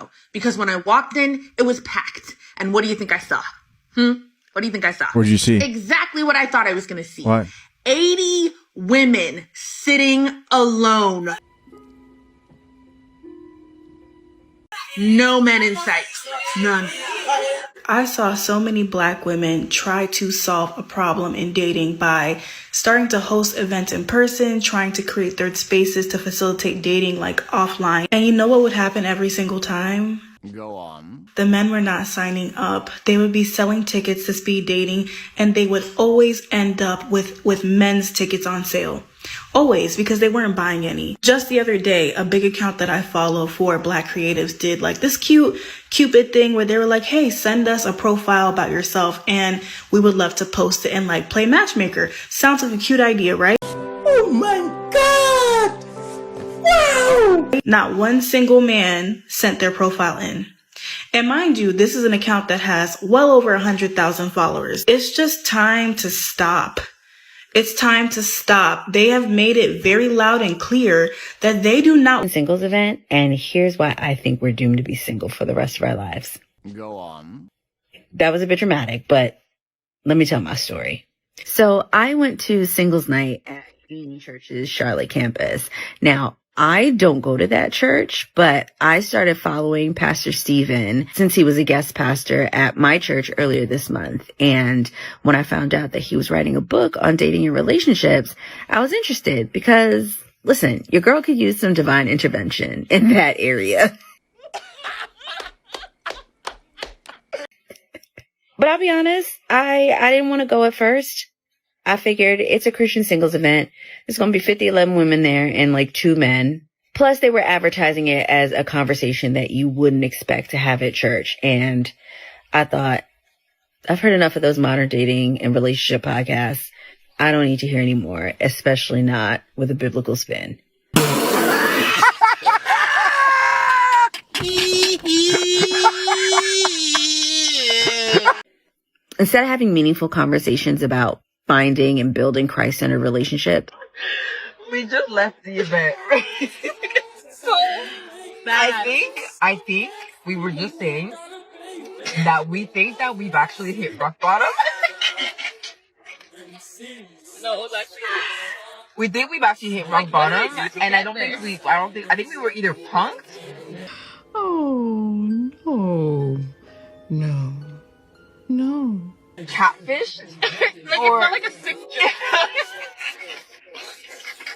though, because when I walked in, it was packed. And what do you think I saw? What do you think I saw? What did you see? Exactly what I thought I was going to see. What? 80 women sitting alone. No men in sight. None. I saw so many Black women try to solve a problem in dating by starting to host events in person, trying to create third spaces to facilitate dating like offline. And you know what would happen every single time? Go on. The men were not signing up. They would be selling tickets to speed dating, and they would always end up with men's tickets on sale. Always, because they weren't buying any. Just the other day, a big account that I follow for Black creatives did like this cute Cupid thing where they were like, hey, send us a profile about yourself and we would love to post it and like play matchmaker. Sounds like a cute idea, right? Oh my God! Wow! Not one single man sent their profile in. And mind you, this is an account that has well over 100,000 followers. It's just time to stop. It's time to stop. They have made it very loud and clear that they do not singles event, and here's why I think we're doomed to be single for the rest of our lives. Go on. That was a bit dramatic, but let me tell my story. So I went to singles night at Union Church's Charlotte campus. Now, I don't go to that church, but I started following Pastor Stephen since he was a guest pastor at my church earlier this month. And when I found out that he was writing a book on dating and relationships, I was interested because, listen, your girl could use some divine intervention in that area. But I'll be honest, I didn't want to go at first. I figured it's a Christian singles event. There's going to be 11 women there and like 2 men. Plus, they were advertising it as a conversation that you wouldn't expect to have at church. And I thought, I've heard enough of those modern dating and relationship podcasts. I don't need to hear any more, especially not with a biblical spin. Instead of having meaningful conversations about finding and building Christ-centered relationship, we just left the event. So I think we were just saying that we think that we've actually hit rock bottom. No, it was actually. We think we've actually hit rock bottom, and I think we were either punked. Oh, no. Catfish. Like or, it felt like a sick joke.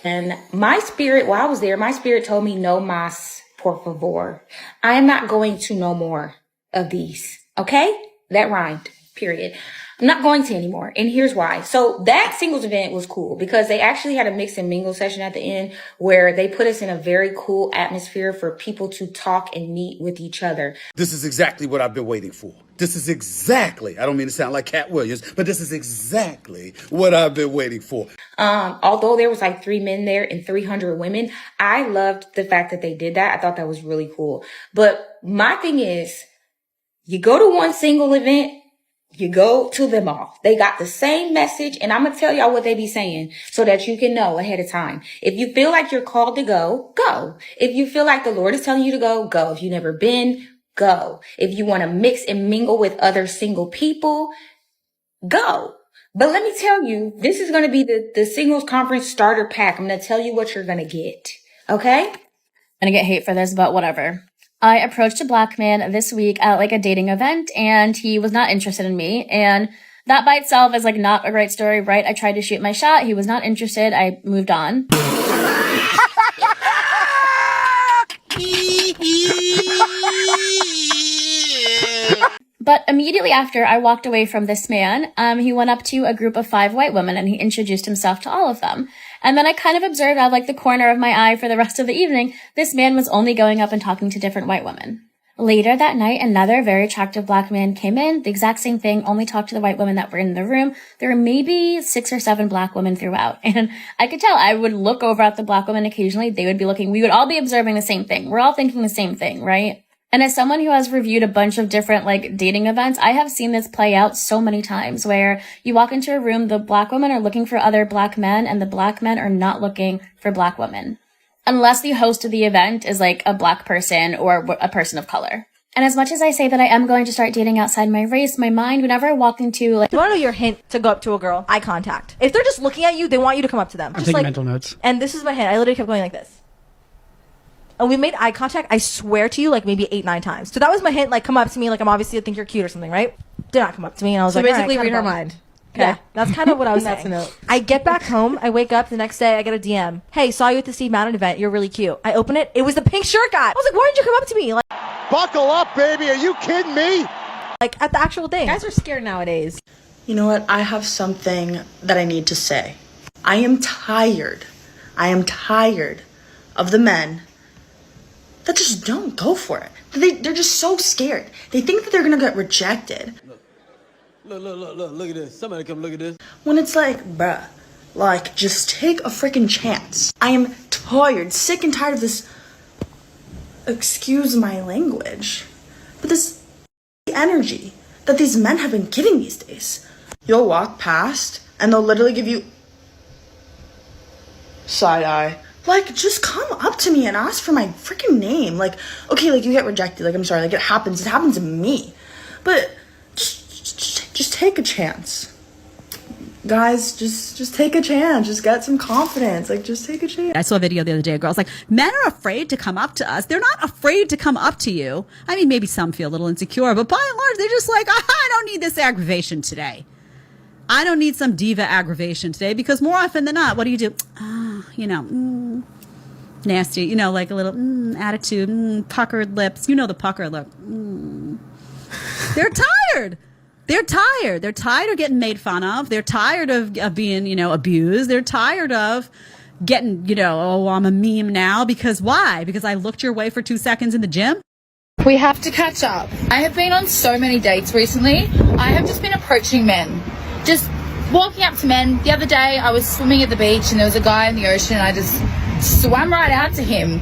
And my spirit, while I was there, my spirit told me, no mas, por favor. I am not going to no more of these. Okay? That rhymed. Period. I'm not going to anymore. And here's why. So that singles event was cool because they actually had a mix and mingle session at the end where they put us in a very cool atmosphere for people to talk and meet with each other. This is exactly what I've been waiting for. This is exactly, I don't mean to sound like Cat Williams, but this is exactly what I've been waiting for. Although there was like 3 men there and 300 women, I loved the fact that they did that. I thought that was really cool. But my thing is, you go to one single event, you go to them all. They got the same message, and I'm going to tell y'all what they be saying so that you can know ahead of time. If you feel like you're called to go, go. If you feel like the Lord is telling you to go, go. If you've never been, go. If you want to mix and mingle with other single people, go. But let me tell you, this is going to be the singles conference starter pack. I'm going to tell you what you're going to get. Okay? I'm going to get hate for this, but whatever. I approached a Black man this week at like a dating event and he was not interested in me. And that by itself is like not a great story, right? I tried to shoot my shot. He was not interested. I moved on. But immediately after I walked away from this man, he went up to a group of 5 white women and he introduced himself to all of them. And then I kind of observed out of like the corner of my eye for the rest of the evening, this man was only going up and talking to different white women. Later that night, another very attractive Black man came in, the exact same thing, only talked to the white women that were in the room. There were maybe 6 or 7 Black women throughout. And I could tell, I would look over at the Black women occasionally, they would be looking, we would all be observing the same thing. We're all thinking the same thing, right? And as someone who has reviewed a bunch of different like dating events, I have seen this play out so many times where you walk into a room, the Black women are looking for other Black men and the Black men are not looking for Black women. unless the host of the event is like a Black person or a person of color. And as much as I say that I am going to start dating outside my race, my mind, whenever I walk into like... You want to know your hint to go up to a girl? Eye contact. If they're just looking at you, they want you to come up to them. I'm just taking like, mental notes. And this is my hint. I literally kept going like this. And we made eye contact, I swear to you, like maybe 8-9 times. So that was my hint, like come up to me, like I'm obviously think you're cute or something, right? Did not come up to me, and I was So like, basically all right, read her kinda mind. Okay. Yeah, that's kind of what I was saying. That's a note. I get back home, I wake up the next day, I get a DM. Hey, saw you at the Steve Madden event, you're really cute. I open it, it was the pink shirt guy. I was like, why didn't you come up to me? Like, buckle up, baby, are you kidding me? Like at the actual thing. Guys are scared nowadays. You know what? I have something that I need to say. I am tired of the men that just don't go for it. They're just so scared. They think that they're gonna get rejected. Look at this. Somebody come look at this. When it's like, bruh, like, just take a freaking chance. I am tired, sick and tired of this, excuse my language, but this energy that these men have been giving these days. You'll walk past and they'll literally give you side eye. Like, just come up to me and ask for my freaking name. Like, okay, like, you get rejected. Like, I'm sorry. Like, it happens. It happens to me. But just take a chance. Guys, just take a chance. Just get some confidence. Like, just take a chance. I saw a video the other day. A girl's like, men are afraid to come up to us. They're not afraid to come up to you. I mean, maybe some feel a little insecure, but by and large, they're just like, I don't need this aggravation today. I don't need some diva aggravation today, because more often than not, what do? Nasty, like a little attitude, puckered lips. You know the pucker look. They're tired. They're tired. They're tired of getting made fun of. They're tired of being, abused. They're tired of getting, oh, I'm a meme now. Because why? Because I looked your way for 2 seconds in the gym? We have to catch up. I have been on so many dates recently. I have just been approaching men. Just walking up to men. The other day, I was swimming at the beach and there was a guy in the ocean and I just swam right out to him.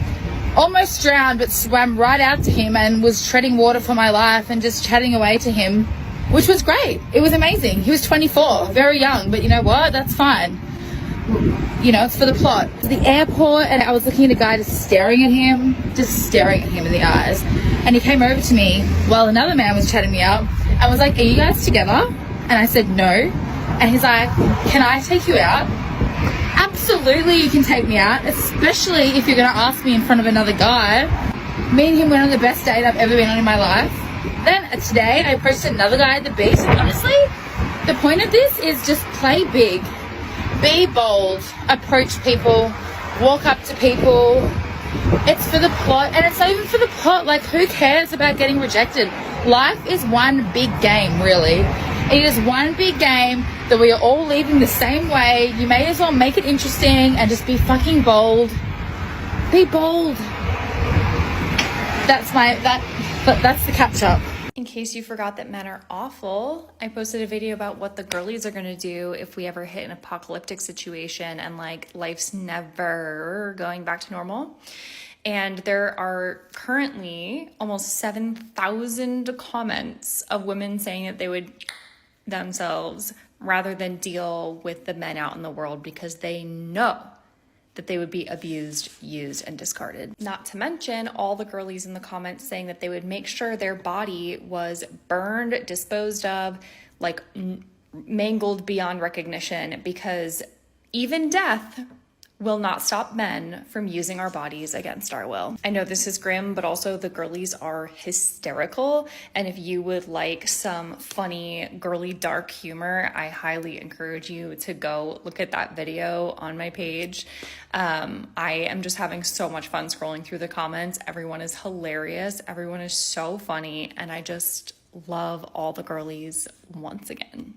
Almost drowned, but swam right out to him and was treading water for my life and just chatting away to him, which was great. It was amazing. He was 24, very young, but you know what? That's fine. It's for the plot. To the airport, and I was looking at a guy just staring at him in the eyes. And he came over to me while another man was chatting me up and was like, are you guys together? And I said, no. And he's like, can I take you out? Absolutely, you can take me out, especially if you're going to ask me in front of another guy. Me and him went on the best date I've ever been on in my life. Then today, I approached another guy at the beach. And honestly, the point of this is just play big. Be bold. Approach people. Walk up to people. It's for the plot. And it's not even for the plot. Like, who cares about getting rejected? Life is one big game, really. It is one big game that we are all leaving the same way. You may as well make it interesting and just be fucking bold. Be bold. That's the catch up. In case you forgot that men are awful, I posted a video about what the girlies are gonna do if we ever hit an apocalyptic situation and life's never going back to normal. And there are currently almost 7,000 comments of women saying that they would themselves rather than deal with the men out in the world because they know that they would be abused, used, and discarded. Not to mention all the girlies in the comments saying that they would make sure their body was burned, disposed of, mangled beyond recognition, because even death will not stop men from using our bodies against our will. I know this is grim, but also the girlies are hysterical. And if you would like some funny, girly, dark humor, I highly encourage you to go look at that video on my page. I am just having so much fun scrolling through the comments. Everyone is hilarious. Everyone is so funny. And I just love all the girlies once again.